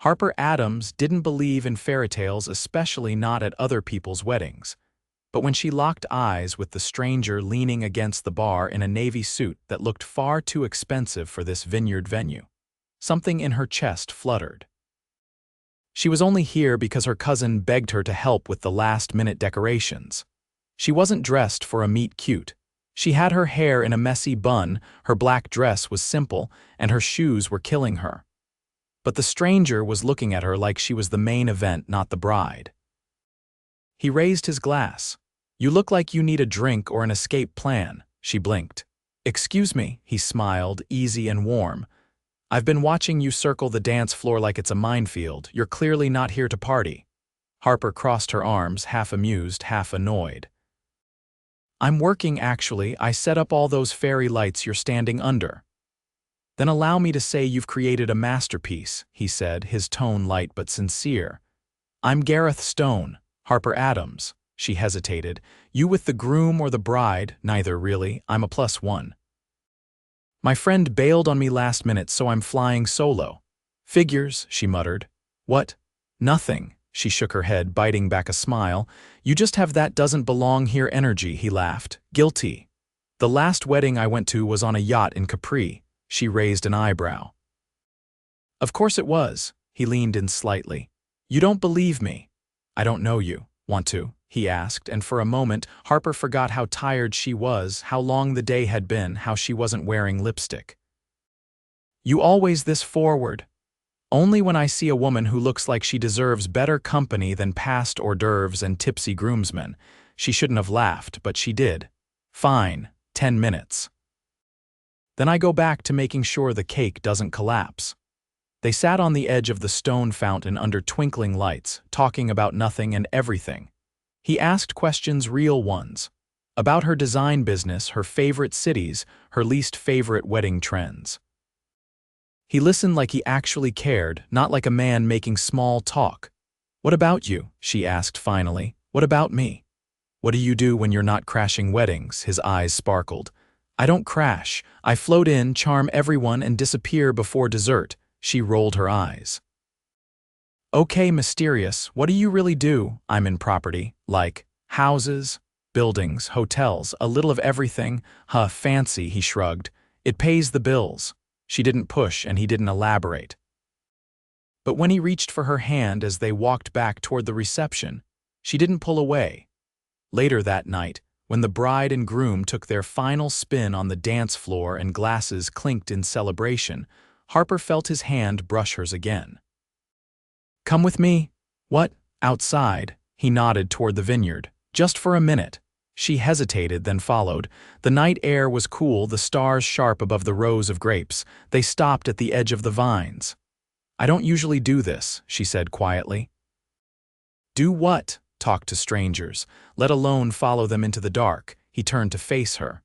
Harper Adams didn't believe in fairy tales, especially not at other people's weddings. But when she locked eyes with the stranger leaning against the bar in a navy suit that looked far too expensive for this vineyard venue, something in her chest fluttered. She was only here because her cousin begged her to help with the last-minute decorations. She wasn't dressed for a meet-cute. She had her hair in a messy bun, her black dress was simple, and her shoes were killing her. But the stranger was looking at her like she was the main event, not the bride. He raised his glass. "You look like you need a drink or an escape plan," she blinked. "Excuse me," he smiled, easy and warm. "I've been watching you circle the dance floor like it's a minefield. You're clearly not here to party." Harper crossed her arms, half amused, half annoyed. "I'm working, actually. I set up all those fairy lights you're standing under." "Then allow me to say you've created a masterpiece," he said, his tone light but sincere. "I'm Gareth Stone, Harper Adams." She hesitated. "You with the groom or the bride?" "Neither, really. I'm a +1. My friend bailed on me last minute, so I'm flying solo." "Figures," she muttered. "What?" "Nothing." She shook her head, biting back a smile. "You just have that doesn't belong here energy," he laughed. "Guilty. The last wedding I went to was on a yacht in Capri." She raised an eyebrow. "Of course it was." He leaned in slightly. "You don't believe me." "I don't know you. Want to?" he asked, and for a moment Harper forgot how tired she was, how long the day had been, how she wasn't wearing lipstick. "You always this forward?" "Only when I see a woman who looks like she deserves better company than past hors d'oeuvres and tipsy groomsmen." She shouldn't have laughed, but she did. "Fine, 10 minutes. Then I go back to making sure the cake doesn't collapse." They sat on the edge of the stone fountain under twinkling lights, talking about nothing and everything. He asked questions, real ones. About her design business, her favorite cities, her least favorite wedding trends. He listened like he actually cared, not like a man making small talk. "What about you?" she asked finally. "What about me?" "What do you do when you're not crashing weddings?" His eyes sparkled. "I don't crash. I float in, charm everyone, and disappear before dessert." She rolled her eyes. "Okay, mysterious. What do you really do?" "I'm in property. Like houses, buildings, hotels, a little of everything." "Huh, fancy," he shrugged. "It pays the bills." She didn't push, and he didn't elaborate. But when he reached for her hand as they walked back toward the reception, she didn't pull away. Later that night, when the bride and groom took their final spin on the dance floor and glasses clinked in celebration, Harper felt his hand brush hers again. "Come with me." "What?" "Outside." He nodded toward the vineyard. "Just for a minute." She hesitated, then followed. The night air was cool, the stars sharp above the rows of grapes. They stopped at the edge of the vines. "I don't usually do this," she said quietly. "Do what?" "Talk to strangers, let alone follow them into the dark." He turned to face her.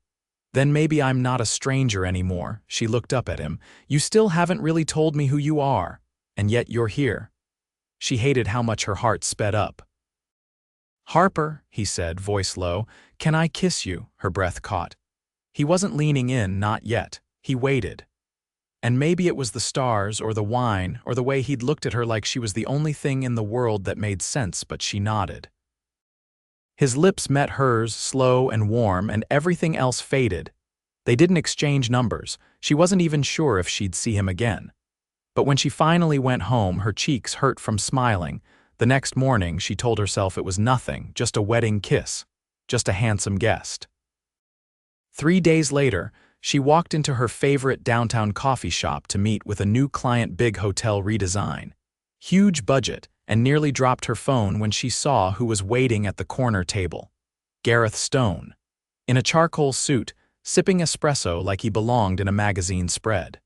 "Then maybe I'm not a stranger anymore." She looked up at him. "You still haven't really told me who you are, and yet you're here." She hated how much her heart sped up. "Harper," he said, voice low, "can I kiss you?" Her breath caught. He wasn't leaning in, not yet. He waited. And maybe it was the stars, or the wine, or the way he'd looked at her like she was the only thing in the world that made sense, but she nodded. His lips met hers, slow and warm, and everything else faded. They didn't exchange numbers. She wasn't even sure if she'd see him again. But when she finally went home, her cheeks hurt from smiling. The next morning, she told herself it was nothing, just a wedding kiss, just a handsome guest. 3 days later, she walked into her favorite downtown coffee shop to meet with a new client, big hotel redesign. Huge budget, and nearly dropped her phone when she saw who was waiting at the corner table. Gareth Stone, in a charcoal suit, sipping espresso like he belonged in a magazine spread.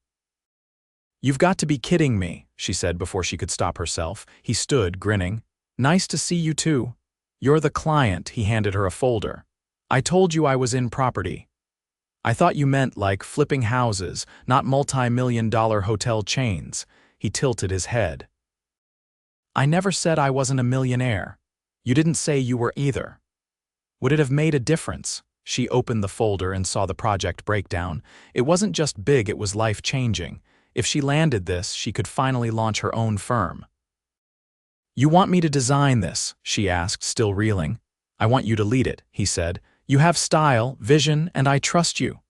"You've got to be kidding me," she said before she could stop herself. He stood, grinning. "Nice to see you too." "You're the client," he handed her a folder. "I told you I was in property." "I thought you meant like flipping houses, not multi-million-dollar hotel chains." He tilted his head. "I never said I wasn't a millionaire. You didn't say you were either." "Would it have made a difference?" She opened the folder and saw the project breakdown. It wasn't just big, it was life-changing. If she landed this, she could finally launch her own firm. "You want me to design this?" she asked, still reeling. "I want you to lead it," he said. "You have style, vision, and I trust you."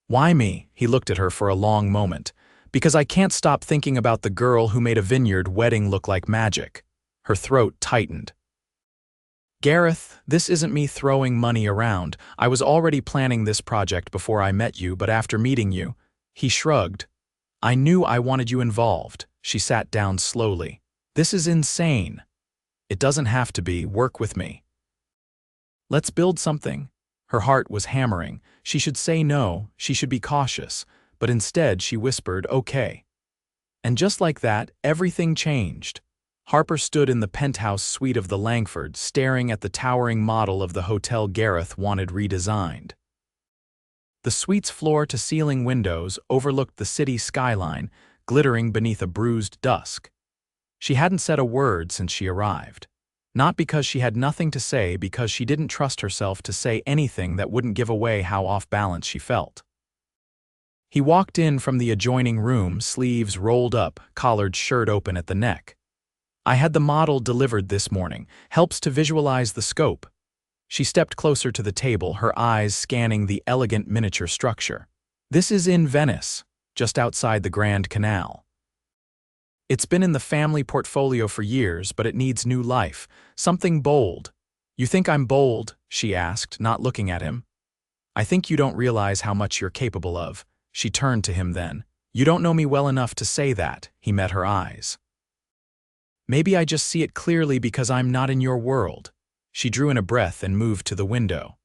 "Why me?" He looked at her for a long moment. "Because I can't stop thinking about the girl who made a vineyard wedding look like magic." Her throat tightened. "Gareth, this isn't me throwing money around. I was already planning this project before I met you, but after meeting you..." He shrugged. "I knew I wanted you involved." She sat down slowly. "This is insane." "It doesn't have to be. Work with me. Let's build something." Her heart was hammering. She should say no, she should be cautious, but instead she whispered, "Okay." And just like that, everything changed. Harper stood in the penthouse suite of the Langfords, staring at the towering model of the hotel Gareth wanted redesigned. The suite's floor-to-ceiling windows overlooked the city skyline, glittering beneath a bruised dusk. She hadn't said a word since she arrived. Not because she had nothing to say, because she didn't trust herself to say anything that wouldn't give away how off-balance she felt. He walked in from the adjoining room, sleeves rolled up, collared shirt open at the neck. "I had the model delivered this morning. Helps to visualize the scope." She stepped closer to the table, her eyes scanning the elegant miniature structure. "This is in Venice, just outside the Grand Canal. It's been in the family portfolio for years, but it needs new life, something bold." "You think I'm bold?" she asked, not looking at him. "I think you don't realize how much you're capable of." She turned to him then. "You don't know me well enough to say that." He met her eyes. "Maybe I just see it clearly because I'm not in your world." She drew in a breath and moved to the window.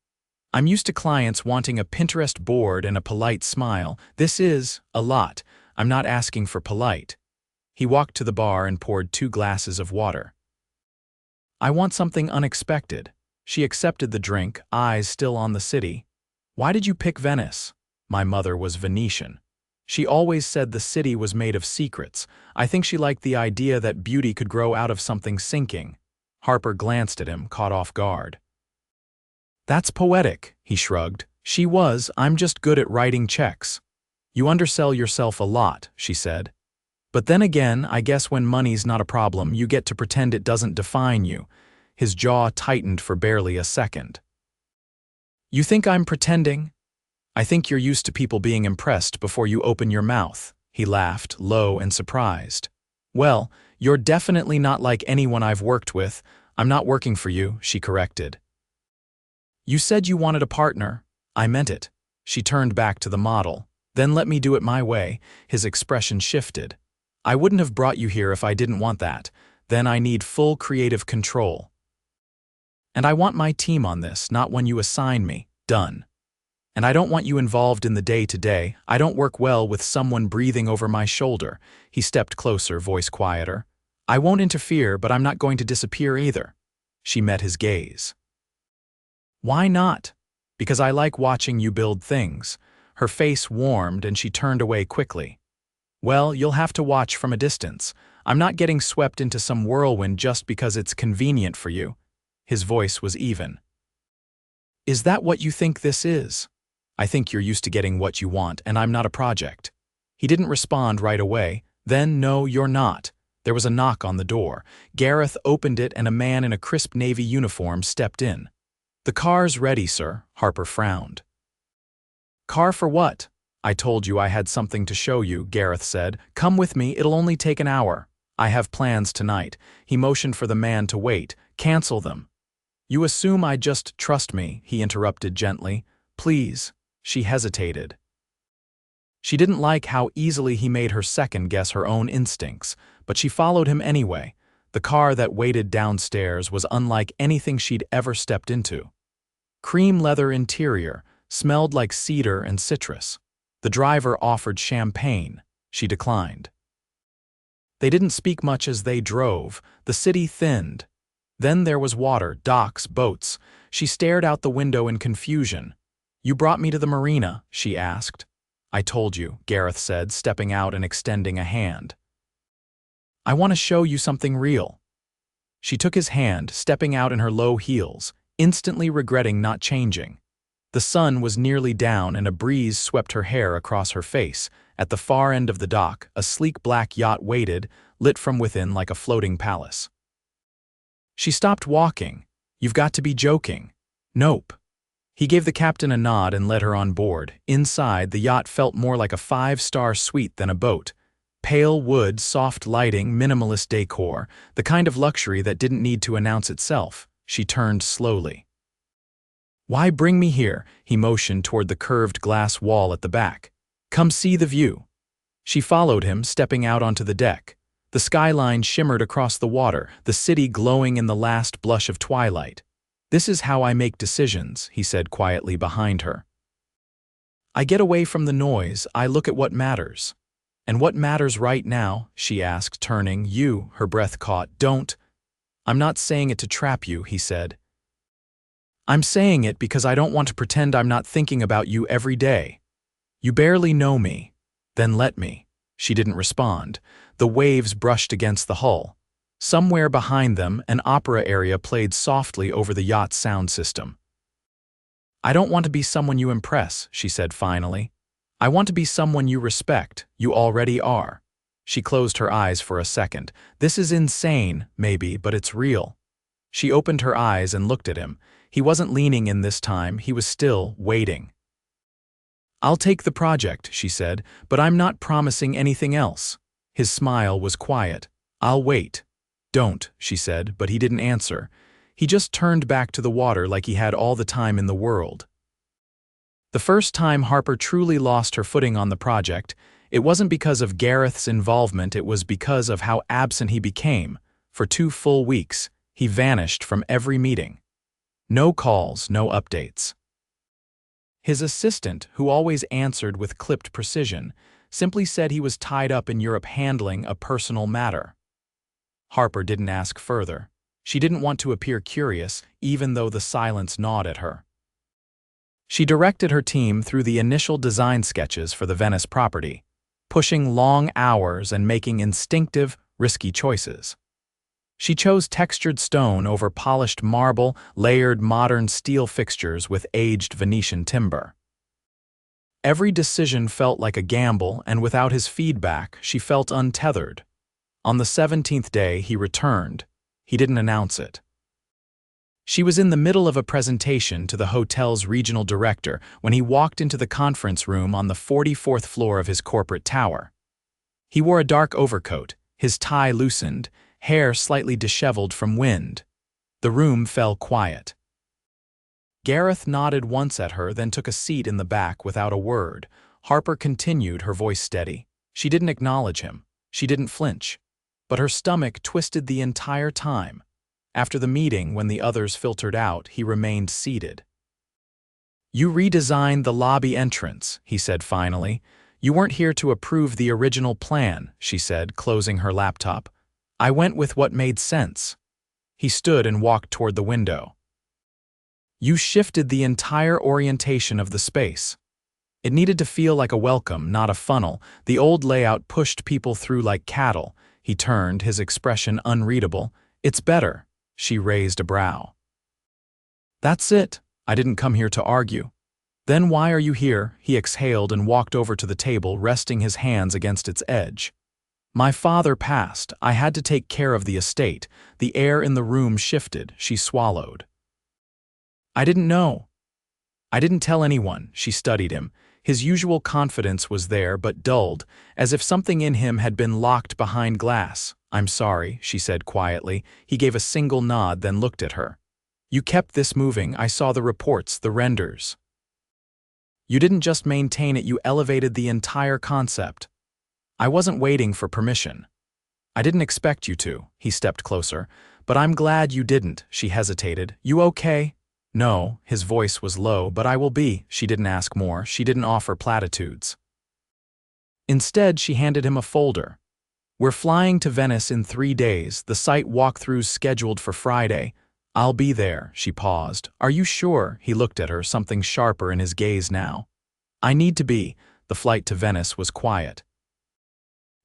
"I'm used to clients wanting a Pinterest board and a polite smile. This is a lot. I'm not asking for polite." He walked to the bar and poured 2 glasses of water. "I want something unexpected." She accepted the drink, eyes still on the city. "Why did you pick Venice?" "My mother was Venetian. She always said the city was made of secrets. I think she liked the idea that beauty could grow out of something sinking." Harper glanced at him, caught off guard. "That's poetic," he shrugged. "She was. I'm just good at writing checks." "You undersell yourself a lot," she said. "But then again, I guess when money's not a problem, you get to pretend it doesn't define you." His jaw tightened for barely a second. "You think I'm pretending?" "I think you're used to people being impressed before you open your mouth." He laughed, low and surprised. "Well, you're definitely not like anyone I've worked with." "I'm not working for you," she corrected. "You said you wanted a partner." "I meant it." She turned back to the model. "Then let me do it my way." His expression shifted. "I wouldn't have brought you here if I didn't want that. Then I need full creative control. And I want my team on this, not when you assign me." "Done." "And I don't want you involved in the day-to-day. I don't work well with someone breathing over my shoulder." He stepped closer, voice quieter. "I won't interfere, but I'm not going to disappear either." She met his gaze. "Why not?" "Because I like watching you build things." Her face warmed and she turned away quickly. "Well, you'll have to watch from a distance. I'm not getting swept into some whirlwind just because it's convenient for you." His voice was even. "Is that what you think this is?" "I think you're used to getting what you want, and I'm not a project." He didn't respond right away. "Then no, you're not." There was a knock on the door. Gareth opened it and a man in a crisp navy uniform stepped in. "The car's ready, sir." Harper frowned. "Car for what?" "I told you I had something to show you," Gareth said. "Come with me, it'll only take an hour." "I have plans tonight." He motioned for the man to wait. "Cancel them." "You assume I just trust me," he interrupted gently. "Please." She hesitated. She didn't like how easily he made her second-guess her own instincts, but she followed him anyway. The car that waited downstairs was unlike anything she'd ever stepped into. Cream leather interior, smelled like cedar and citrus. The driver offered champagne. She declined. They didn't speak much as they drove. The city thinned. Then there was water, docks, boats. She stared out the window in confusion. "You brought me to the marina?" she asked. "I told you," Gareth said, stepping out and extending a hand. "I want to show you something real." She took his hand, stepping out in her low heels, instantly regretting not changing. The sun was nearly down and a breeze swept her hair across her face, At the far end of the dock, a sleek black yacht waited, lit from within like a floating palace. She stopped walking. "You've got to be joking." "Nope." He gave the captain a nod and led her on board. Inside, the yacht felt more like a five-star suite than a boat. Pale wood, soft lighting, minimalist decor, the kind of luxury that didn't need to announce itself. She turned slowly. "Why bring me here?" He motioned toward the curved glass wall at the back. "Come see the view." She followed him, stepping out onto the deck. The skyline shimmered across the water, the city glowing in the last blush of twilight. "This is how I make decisions," he said quietly behind her. "I get away from the noise, I look at what matters." "And what matters right now?" she asked, turning. "You," her breath caught. "Don't." "I'm not saying it to trap you," he said. "I'm saying it because I don't want to pretend I'm not thinking about you every day. You barely know me." "Then let me." She didn't respond. The waves brushed against the hull. Somewhere behind them, an opera aria played softly over the yacht's sound system. "I don't want to be someone you impress," she said finally. "I want to be someone you respect. You already are." She closed her eyes for a second. "This is insane, maybe, but it's real." She opened her eyes and looked at him. He wasn't leaning in this time, he was still waiting. "I'll take the project," she said, "but I'm not promising anything else." His smile was quiet. "I'll wait." "Don't," she said, but he didn't answer. He just turned back to the water like he had all the time in the world. The first time Harper truly lost her footing on the project, it wasn't because of Gareth's involvement, it was because of how absent he became. For 2 full weeks, he vanished from every meeting. No calls, no updates. His assistant, who always answered with clipped precision, simply said he was tied up in Europe handling a personal matter. Harper didn't ask further. She didn't want to appear curious, even though the silence gnawed at her. She directed her team through the initial design sketches for the Venice property, pushing long hours and making instinctive, risky choices. She chose textured stone over polished marble, layered modern steel fixtures with aged Venetian timber. Every decision felt like a gamble, and without his feedback, she felt untethered. On the 17th day, he returned. He didn't announce it. She was in the middle of a presentation to the hotel's regional director when he walked into the conference room on the 44th floor of his corporate tower. He wore a dark overcoat, his tie loosened, hair slightly disheveled from wind. The room fell quiet. Gareth nodded once at her, then took a seat in the back without a word. Harper continued, her voice steady. She didn't acknowledge him. She didn't flinch. But her stomach twisted the entire time. After the meeting, when the others filtered out, he remained seated. "You redesigned the lobby entrance," he said finally. "You weren't here to approve the original plan," she said, closing her laptop. "I went with what made sense." He stood and walked toward the window. "You shifted the entire orientation of the space. It needed to feel like a welcome, not a funnel. The old layout pushed people through like cattle." He turned, his expression unreadable. "It's better." She raised a brow. "That's it. I didn't come here to argue." "Then why are you here?" He exhaled and walked over to the table, resting his hands against its edge. "My father passed. I had to take care of the estate." The air in the room shifted. She swallowed. "I didn't know." "I didn't tell anyone." She studied him. His usual confidence was there, but dulled, as if something in him had been locked behind glass. "I'm sorry," she said quietly. He gave a single nod, then looked at her. "You kept this moving. I saw the reports, the renders. You didn't just maintain it, you elevated the entire concept. I wasn't waiting for permission." "I didn't expect you to." He stepped closer. "But I'm glad you didn't." She hesitated. "You okay?" "No." His voice was low. "But I will be." She didn't ask more. She didn't offer platitudes. Instead, she handed him a folder. "We're flying to Venice in 3 days. The site walkthrough's scheduled for Friday. I'll be there." She paused. "Are you sure?" He looked at her, something sharper in his gaze now. "I need to be." The flight to Venice was quiet.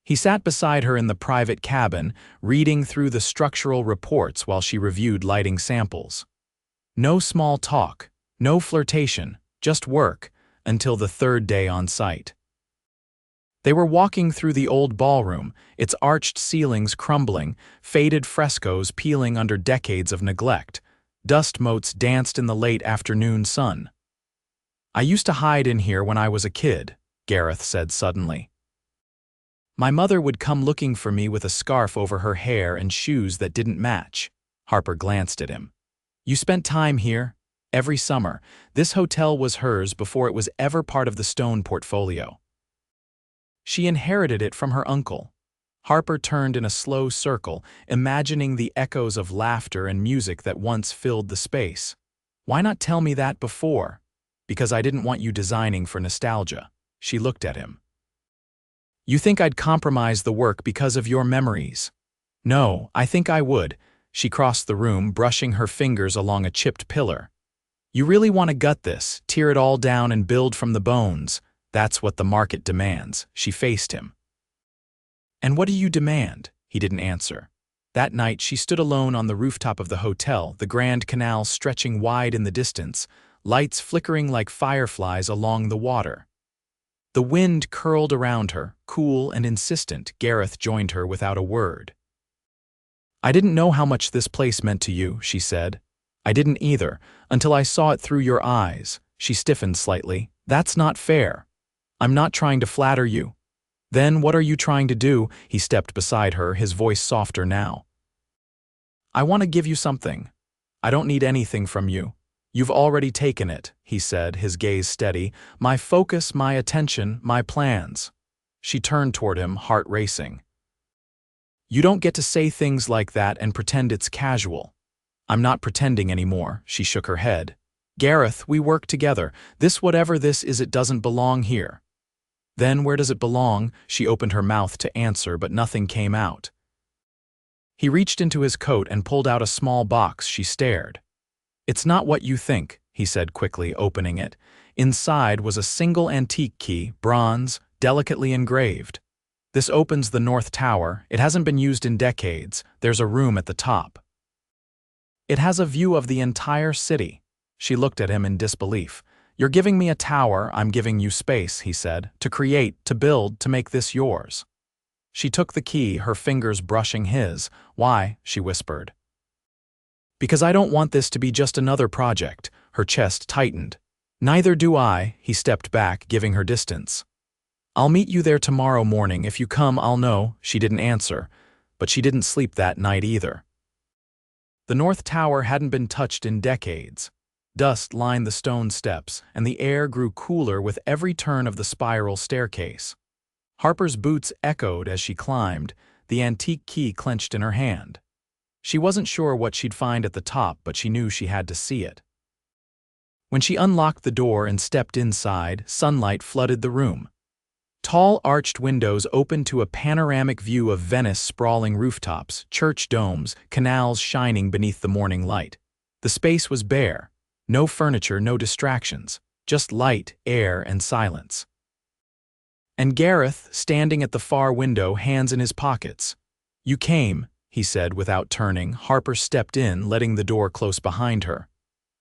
He sat beside her in the private cabin, reading through the structural reports while she reviewed lighting samples. No small talk, no flirtation, just work, until the 3rd day on site. They were walking through the old ballroom, its arched ceilings crumbling, faded frescoes peeling under decades of neglect. Dust motes danced in the late afternoon sun. "I used to hide in here when I was a kid," Gareth said suddenly. "My mother would come looking for me with a scarf over her hair and shoes that didn't match." Harper glanced at him. "You spent time here, every summer. This hotel was hers before it was ever part of the Stone portfolio. She inherited it from her uncle." Harper turned in a slow circle, imagining the echoes of laughter and music that once filled the space. "Why not tell me that before?" "Because I didn't want you designing for nostalgia." She looked at him. "You think I'd compromise the work because of your memories?" "No, I think I would." She crossed the room, brushing her fingers along a chipped pillar. "You really want to gut this, tear it all down and build from the bones. That's what the market demands." She faced him. "And what do you demand?" He didn't answer. That night she stood alone on the rooftop of the hotel, the Grand Canal stretching wide in the distance, lights flickering like fireflies along the water. The wind curled around her, cool and insistent. Gareth joined her without a word. "I didn't know how much this place meant to you," she said. "I didn't either, until I saw it through your eyes." She stiffened slightly. "That's not fair. I'm not trying to flatter you." "Then what are you trying to do?" He stepped beside her, his voice softer now. "I want to give you something. I don't need anything from you. You've already taken it," he said, his gaze steady. "My focus, my attention, my plans." She turned toward him, heart racing. "You don't get to say things like that and pretend it's casual." "I'm not pretending anymore," she shook her head. "Gareth, we work together. This whatever this is, it doesn't belong here." "Then where does it belong?" She opened her mouth to answer, but nothing came out. He reached into his coat and pulled out a small box. She stared. "It's not what you think," he said quickly, opening it. Inside was a single antique key, bronze, delicately engraved. "This opens the North Tower. It hasn't been used in decades. There's a room at the top. It has a view of the entire city." She looked at him in disbelief. "You're giving me a tower, I'm giving you space," he said, "to create, to build, to make this yours." She took the key, her fingers brushing his. "Why?" she whispered. "Because I don't want this to be just another project." Her chest tightened. "Neither do I." He stepped back, giving her distance. "I'll meet you there tomorrow morning. If you come, I'll know." She didn't answer, but she didn't sleep that night either. The North Tower hadn't been touched in decades. Dust lined the stone steps, and the air grew cooler with every turn of the spiral staircase. Harper's boots echoed as she climbed, the antique key clenched in her hand. She wasn't sure what she'd find at the top, but she knew she had to see it. When she unlocked the door and stepped inside, sunlight flooded the room. Tall arched windows opened to a panoramic view of Venice, sprawling rooftops, church domes, canals shining beneath the morning light. The space was bare. No furniture, no distractions, just light, air, and silence. And Gareth, standing at the far window, hands in his pockets. "You came," he said without turning. Harper stepped in, letting the door close behind her.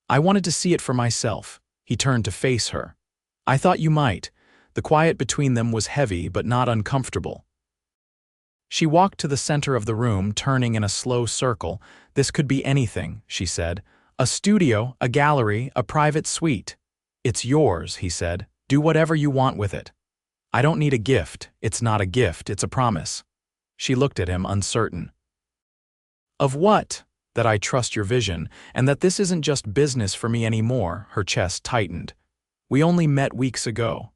"I wanted to see it for myself." He turned to face her. "I thought you might." The quiet between them was heavy but not uncomfortable. She walked to the center of the room, turning in a slow circle. "This could be anything," she said. "A studio, a gallery, a private suite." "It's yours," he said. "Do whatever you want with it." "I don't need a gift." "It's not a gift, it's a promise." She looked at him, uncertain. "Of what?" "That I trust your vision, and that this isn't just business for me anymore." Her chest tightened. "We only met weeks ago.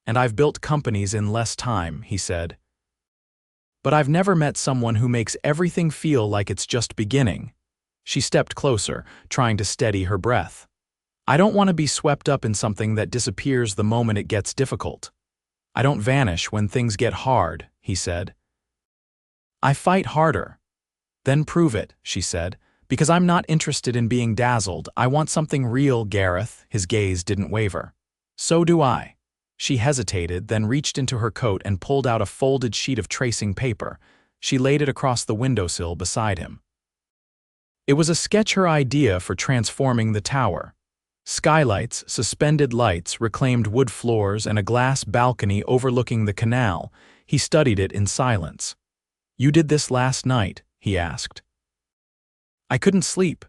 And I've built companies in less time," he said. "But I've never met someone who makes everything feel like it's just beginning." She stepped closer, trying to steady her breath. "I don't want to be swept up in something that disappears the moment it gets difficult." "I don't vanish when things get hard," he said. "I fight harder." "Then prove it," she said. "Because I'm not interested in being dazzled. I want something real, Gareth." His gaze didn't waver. "So do I." She hesitated, then reached into her coat and pulled out a folded sheet of tracing paper. She laid it across the windowsill beside him. It was a sketch, her idea for transforming the tower. Skylights, suspended lights, reclaimed wood floors, and a glass balcony overlooking the canal. He studied it in silence. "You did this last night?" he asked. "I couldn't sleep.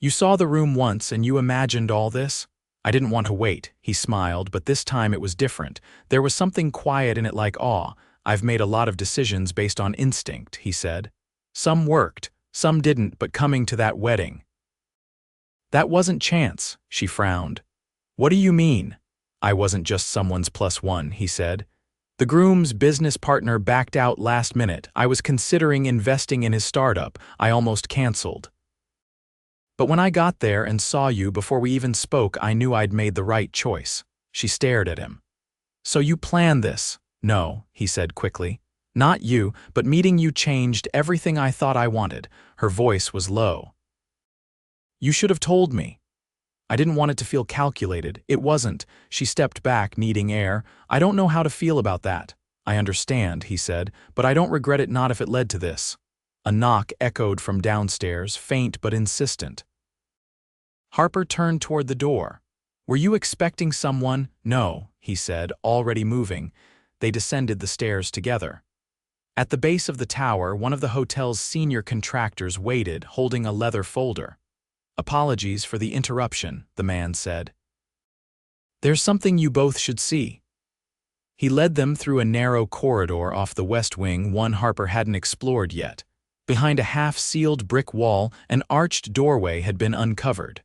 You saw the room once and you imagined all this?" "I didn't want to wait," he smiled, but this time it was different. There was something quiet in it, like awe. "I've made a lot of decisions based on instinct," he said. "Some worked, some didn't, but coming to that wedding." "That wasn't chance," she frowned. "What do you mean?" "I wasn't just someone's plus one," he said. "The groom's business partner backed out last minute. I was considering investing in his startup. I almost canceled. But when I got there and saw you before we even spoke, I knew I'd made the right choice." She stared at him. "So you planned this?" "No," he said quickly. "Not you, but meeting you changed everything I thought I wanted." Her voice was low. "You should have told me." "I didn't want it to feel calculated." "It wasn't." She stepped back, needing air. "I don't know how to feel about that." "I understand," he said, "but I don't regret it, not if it led to this." A knock echoed from downstairs, faint but insistent. Harper turned toward the door. "Were you expecting someone?" "No," he said, already moving. They descended the stairs together. At the base of the tower, one of the hotel's senior contractors waited, holding a leather folder. "Apologies for the interruption," the man said. "There's something you both should see." He led them through a narrow corridor off the west wing, one Harper hadn't explored yet. Behind a half-sealed brick wall, an arched doorway had been uncovered.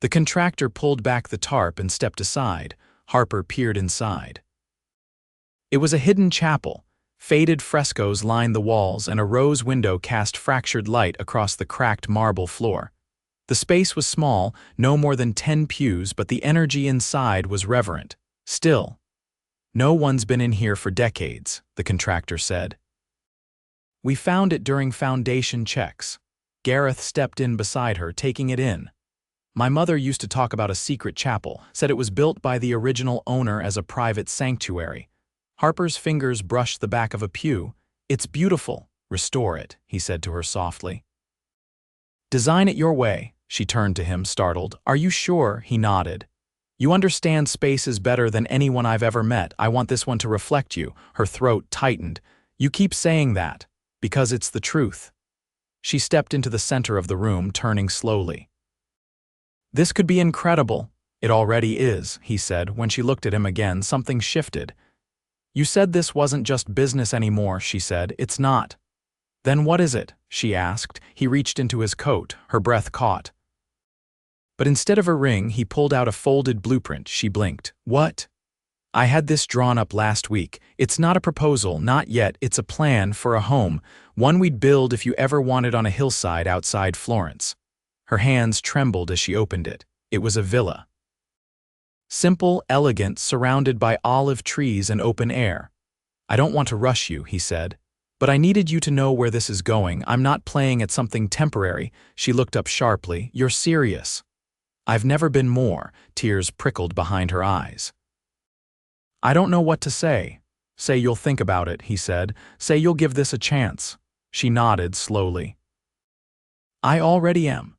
The contractor pulled back the tarp and stepped aside. Harper peered inside. It was a hidden chapel. Faded frescoes lined the walls, and a rose window cast fractured light across the cracked marble floor. The space was small, no more than 10 pews, but the energy inside was reverent. Still. "No one's been in here for decades," the contractor said. "We found it during foundation checks." Gareth stepped in beside her, taking it in. "My mother used to talk about a secret chapel, said it was built by the original owner as a private sanctuary." Harper's fingers brushed the back of a pew. "It's beautiful. Restore it," he said to her softly. "Design it your way." She turned to him, startled. "Are you sure?" He nodded. "You understand spaces better than anyone I've ever met. I want this one to reflect you." Her throat tightened. "You keep saying that, because it's the truth." She stepped into the center of the room, turning slowly. "This could be incredible." "It already is," he said. When she looked at him again, something shifted. "You said this wasn't just business anymore," she said. "It's not." "Then what is it?" she asked. He reached into his coat. Her breath caught. But instead of a ring, he pulled out a folded blueprint. She blinked. "What?" "I had this drawn up last week. It's not a proposal, not yet. It's a plan for a home, one we'd build if you ever wanted, on a hillside outside Florence." Her hands trembled as she opened it. It was a villa. Simple, elegant, surrounded by olive trees and open air. "I don't want to rush you," he said, "but I needed you to know where this is going. I'm not playing at something temporary." She looked up sharply. "You're serious?" "I've never been more." Tears prickled behind her eyes. "I don't know what to say." "Say you'll think about it," he said. "Say you'll give this a chance." She nodded slowly. "I already am."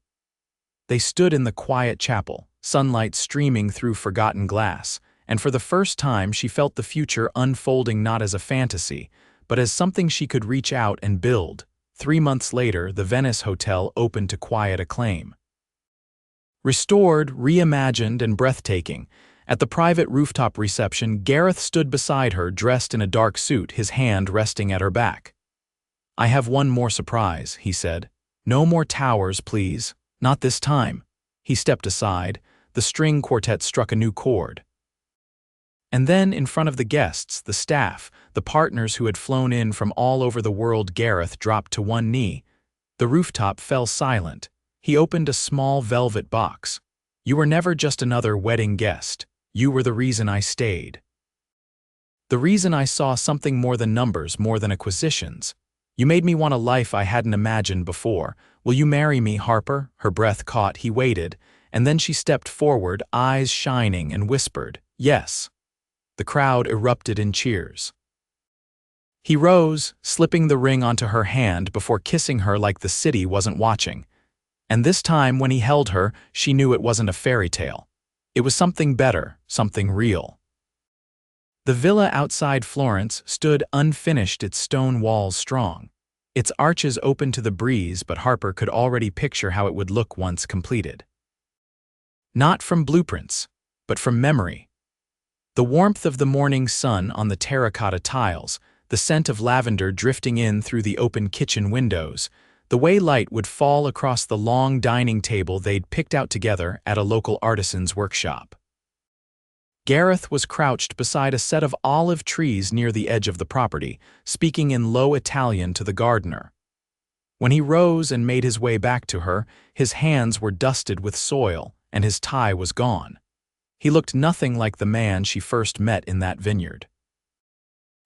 They stood in the quiet chapel, sunlight streaming through forgotten glass, and for the first time she felt the future unfolding not as a fantasy, but as something she could reach out and build. 3 months later, the Venice hotel opened to quiet acclaim. Restored, reimagined, and breathtaking. At the private rooftop reception, Gareth stood beside her, dressed in a dark suit, his hand resting at her back. "I have one more surprise," he said. "No more towers, please. Not this time." He stepped aside. The string quartet struck a new chord. And then, in front of the guests, the staff, the partners who had flown in from all over the world, Gareth dropped to one knee. The rooftop fell silent. He opened a small velvet box. "You were never just another wedding guest. You were the reason I stayed. The reason I saw something more than numbers, more than acquisitions. You made me want a life I hadn't imagined before. Will you marry me, Harper?" Her breath caught. He waited, and then she stepped forward, eyes shining, and whispered, "Yes." The crowd erupted in cheers. He rose, slipping the ring onto her hand before kissing her like the city wasn't watching. And this time, when he held her, she knew it wasn't a fairy tale. It was something better, something real. The villa outside Florence stood unfinished, its stone walls strong. Its arches open to the breeze, but Harper could already picture how it would look once completed. Not from blueprints, but from memory. The warmth of the morning sun on the terracotta tiles, the scent of lavender drifting in through the open kitchen windows, the way light would fall across the long dining table they'd picked out together at a local artisan's workshop. Gareth was crouched beside a set of olive trees near the edge of the property, speaking in low Italian to the gardener. When he rose and made his way back to her, his hands were dusted with soil, and his tie was gone. He looked nothing like the man she first met in that vineyard.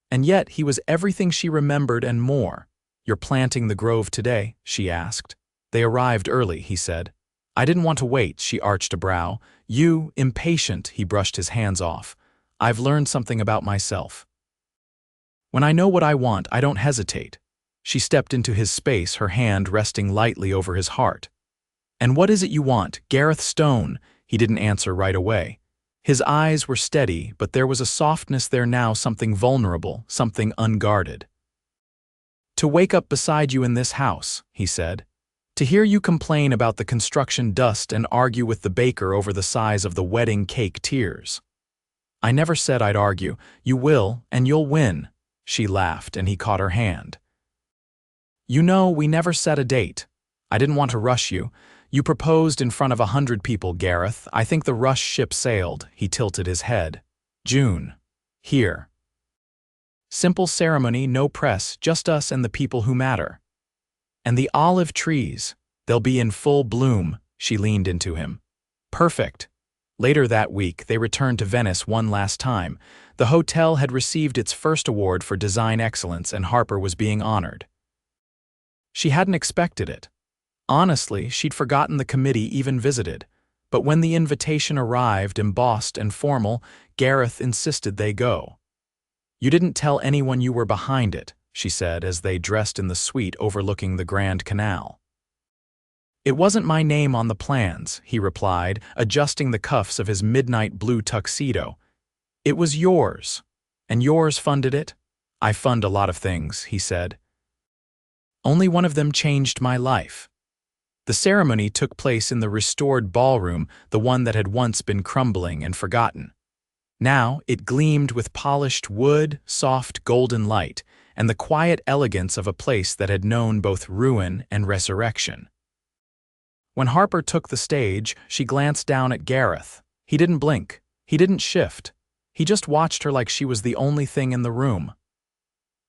And yet he was everything she remembered and more. "You're planting the grove today?" she asked. "They arrived early," he said. "I didn't want to wait," she arched a brow. "You, impatient," he brushed his hands off. "I've learned something about myself. When I know what I want, I don't hesitate." She stepped into his space, her hand resting lightly over his heart. "And what is it you want, Gareth Stone?" He didn't answer right away. His eyes were steady, but there was a softness there now, something vulnerable, something unguarded. "To wake up beside you in this house," he said. "To hear you complain about the construction dust and argue with the baker over the size of the wedding cake tiers." "I never said I'd argue. You will, and you'll win." She laughed, and he caught her hand. "You know, we never set a date. I didn't want to rush you. You proposed in front of 100 people, Gareth. I think the rush ship sailed." He tilted his head. "June. Here. Simple ceremony, no press, just us and the people who matter. And the olive trees, they'll be in full bloom." She leaned into him. "Perfect." Later that week, they returned to Venice one last time. The hotel had received its first award for design excellence, and Harper was being honored. She hadn't expected it. Honestly, she'd forgotten the committee even visited. But when the invitation arrived, embossed and formal, Gareth insisted they go. "You didn't tell anyone you were behind it," she said as they dressed in the suite overlooking the Grand Canal. "It wasn't my name on the plans," he replied, adjusting the cuffs of his midnight blue tuxedo. "It was yours. And yours funded it?" "I fund a lot of things," he said. "Only one of them changed my life." The ceremony took place in the restored ballroom, the one that had once been crumbling and forgotten. Now it gleamed with polished wood, soft golden light, and the quiet elegance of a place that had known both ruin and resurrection. When Harper took the stage, she glanced down at Gareth. He didn't blink. He didn't shift. He just watched her like she was the only thing in the room.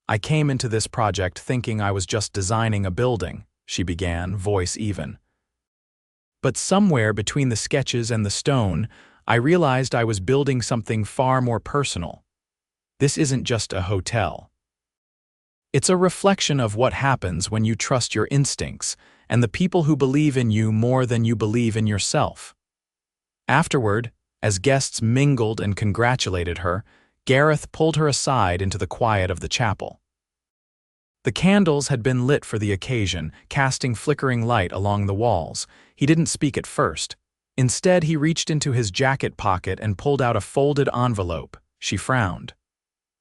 "I came into this project thinking I was just designing a building," she began, voice even. "But somewhere between the sketches and the stone, I realized I was building something far more personal. This isn't just a hotel. It's a reflection of what happens when you trust your instincts and the people who believe in you more than you believe in yourself." Afterward, as guests mingled and congratulated her, Gareth pulled her aside into the quiet of the chapel. The candles had been lit for the occasion, casting flickering light along the walls. He didn't speak at first. Instead, he reached into his jacket pocket and pulled out a folded envelope. She frowned.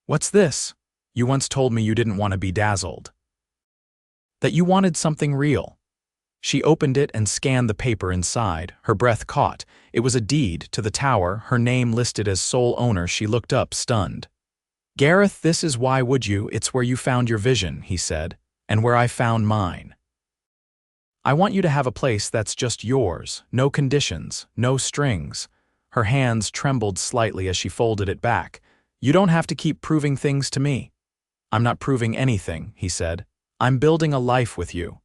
"What's this? You once told me you didn't want to be dazzled. That you wanted something real." She opened it and scanned the paper inside, her breath caught. It was a deed to the tower, her name listed as sole owner. She looked up, stunned. "Gareth, this is why would you? It's where you found your vision," he said, "and where I found mine. I want you to have a place that's just yours, no conditions, no strings." Her hands trembled slightly as she folded it back. "You don't have to keep proving things to me." "I'm not proving anything," he said. "I'm building a life with you.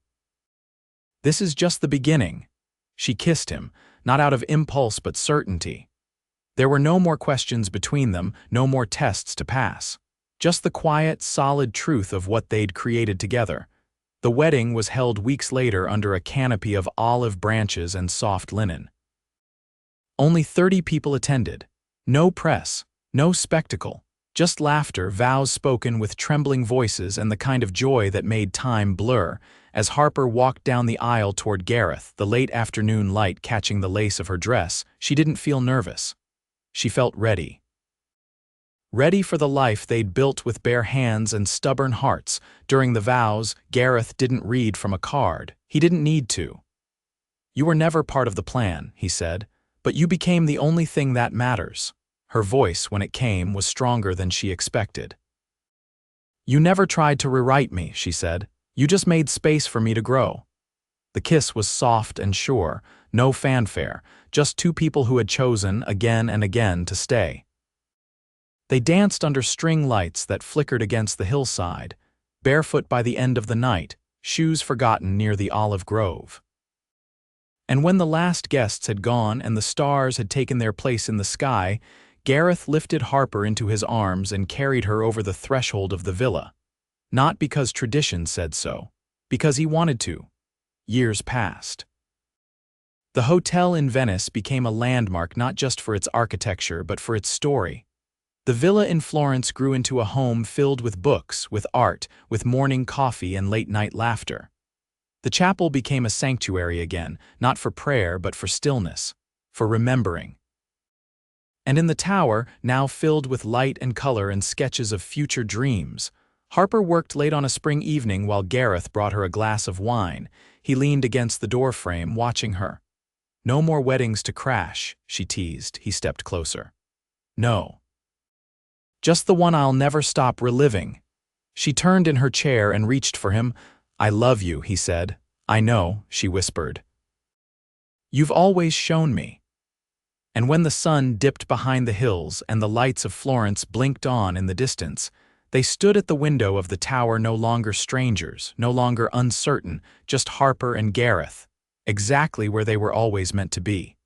This is just the beginning." She kissed him, not out of impulse but certainty. There were no more questions between them, no more tests to pass. Just the quiet, solid truth of what they'd created together. The wedding was held weeks later under a canopy of olive branches and soft linen. Only 30 people attended. No press, no spectacle, just laughter, vows spoken with trembling voices, and the kind of joy that made time blur, As Harper walked down the aisle toward Gareth, the late afternoon light catching the lace of her dress, she didn't feel nervous. She felt ready. Ready for the life they'd built with bare hands and stubborn hearts. During the vows, Gareth didn't read from a card. He didn't need to. "You were never part of the plan," he said, "but you became the only thing that matters." Her voice, when it came, was stronger than she expected. "You never tried to rewrite me," she said. "You just made space for me to grow." The kiss was soft and sure, no fanfare, just two people who had chosen, again and again, to stay. They danced under string lights that flickered against the hillside, barefoot by the end of the night, shoes forgotten near the olive grove. And when the last guests had gone and the stars had taken their place in the sky, Gareth lifted Harper into his arms and carried her over the threshold of the villa. Not because tradition said so, because he wanted to. Years passed. The hotel in Venice became a landmark not just for its architecture but for its story. The villa in Florence grew into a home filled with books, with art, with morning coffee and late-night laughter. The chapel became a sanctuary again, not for prayer but for stillness, for remembering. And in the tower, now filled with light and color and sketches of future dreams, Harper worked late on a spring evening while Gareth brought her a glass of wine. He leaned against the doorframe, watching her. "No more weddings to crash," she teased. He stepped closer. "No. Just the one I'll never stop reliving." She turned in her chair and reached for him. "I love you," he said. "I know," she whispered. "You've always shown me." And when the sun dipped behind the hills and the lights of Florence blinked on in the distance, they stood at the window of the tower no longer strangers, no longer uncertain, just Harper and Gareth, exactly where they were always meant to be.